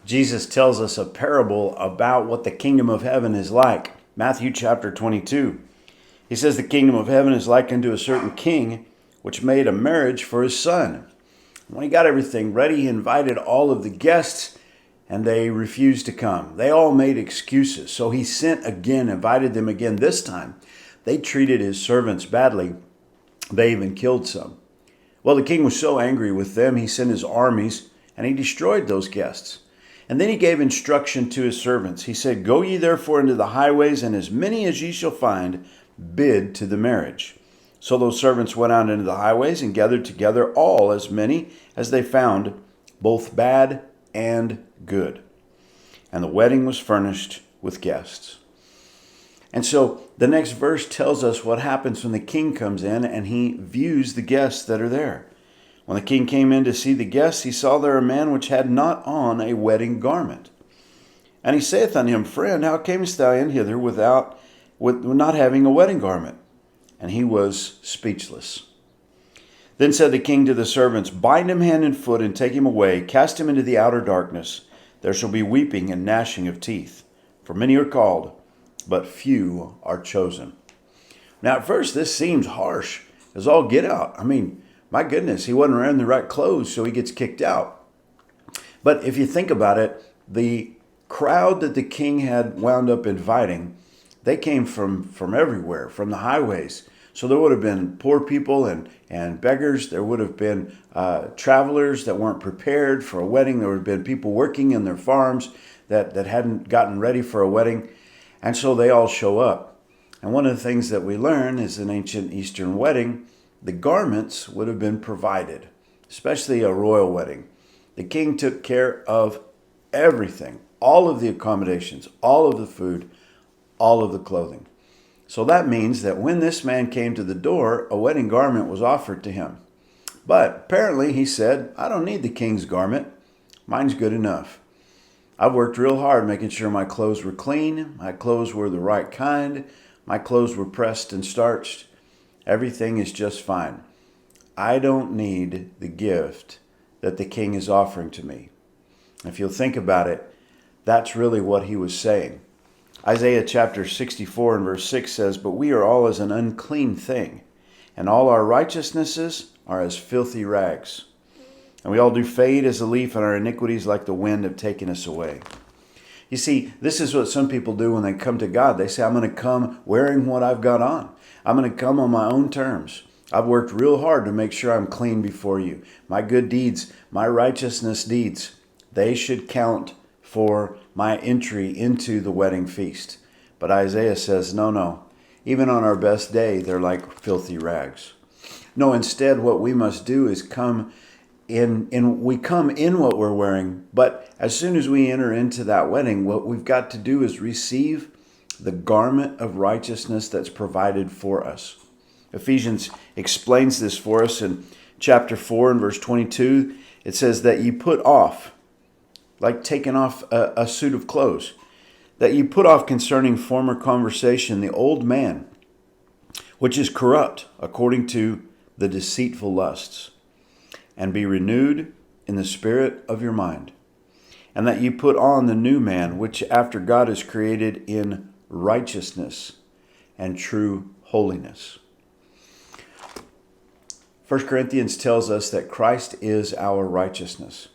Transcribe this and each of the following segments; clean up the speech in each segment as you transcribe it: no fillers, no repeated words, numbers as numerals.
Jesus tells us a parable about what the kingdom of heaven is like. Matthew chapter 22. He says, the kingdom of heaven is like unto a certain king, which made a marriage for his son. When he got everything ready, he invited all of the guests, and they refused to come. They all made excuses. So he sent again, invited them again. This time, they treated his servants badly. They even killed some. Well, the king was so angry with them, he sent his armies, and he destroyed those guests. And then he gave instruction to his servants. He said, go ye therefore into the highways, and as many as ye shall find, bid to the marriage. So those servants went out into the highways and gathered together all, as many as they found, both bad and good. And the wedding was furnished with guests. And so the next verse tells us what happens when the king comes in and he views the guests that are there. When the king came in to see the guests, he saw there a man which had not on a wedding garment. And he saith unto him, Friend, how camest thou in hither with not having a wedding garment? And he was speechless. Then said the king to the servants, Bind him hand and foot, and take him away, cast him into the outer darkness. There shall be weeping and gnashing of teeth. For many are called, but few are chosen. Now at first this seems harsh as all get out. I mean, my goodness, he wasn't wearing the right clothes, so he gets kicked out. But if you think about it, the crowd that the king had wound up inviting, they came from everywhere, from the highways. So there would have been poor people and beggars. There would have been travelers that weren't prepared for a wedding. There would have been people working in their farms that hadn't gotten ready for a wedding. And so they all show up. And one of the things that we learn is an ancient Eastern wedding, the garments would have been provided, especially a royal wedding. The king took care of everything, all of the accommodations, all of the food, all of the clothing. So that means that when this man came to the door, a wedding garment was offered to him. But apparently he said, I don't need the king's garment. Mine's good enough. I've worked real hard making sure my clothes were clean, my clothes were the right kind, my clothes were pressed and starched. Everything is just fine. I don't need the gift that the king is offering to me. If you'll think about it, that's really what he was saying. Isaiah chapter 64 and verse 6 says, But we are all as an unclean thing, and all our righteousnesses are as filthy rags. And we all do fade as a leaf, and our iniquities like the wind have taken us away. You see, this is what some people do when they come to God. They say, I'm going to come wearing what I've got on. I'm going to come on my own terms. I've worked real hard to make sure I'm clean before you. My good deeds, my righteousness deeds, they should count for my entry into the wedding feast. But Isaiah says, no. Even on our best day, they're like filthy rags. No, instead, what we must do is come in what we're wearing. But as soon as we enter into that wedding, what we've got to do is receive the garment of righteousness that's provided for us. Ephesians explains this for us in chapter 4 and verse 22. It says that you put off, like taking off a suit of clothes, that you put off concerning former conversation the old man, which is corrupt according to the deceitful lusts, and be renewed in the spirit of your mind, and that you put on the new man, which after God is created in righteousness and true holiness. 1 Corinthians tells us that Christ is our righteousness.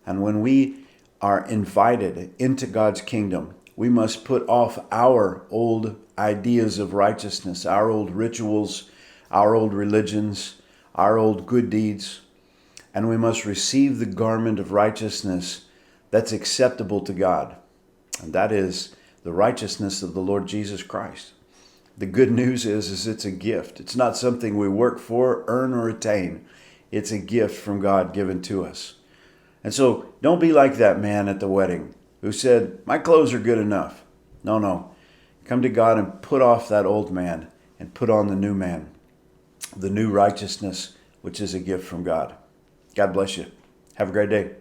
And when we are invited into God's kingdom, we must put off our old ideas of righteousness, our old rituals, our old religions, our old good deeds, and we must receive the garment of righteousness that's acceptable to God. And that is the righteousness of the Lord Jesus Christ. The good news is it's a gift. It's not something we work for, earn, or attain. It's a gift from God given to us. And so don't be like that man at the wedding who said, my clothes are good enough. No. Come to God and put off that old man and put on the new man, the new righteousness, which is a gift from God. God bless you. Have a great day.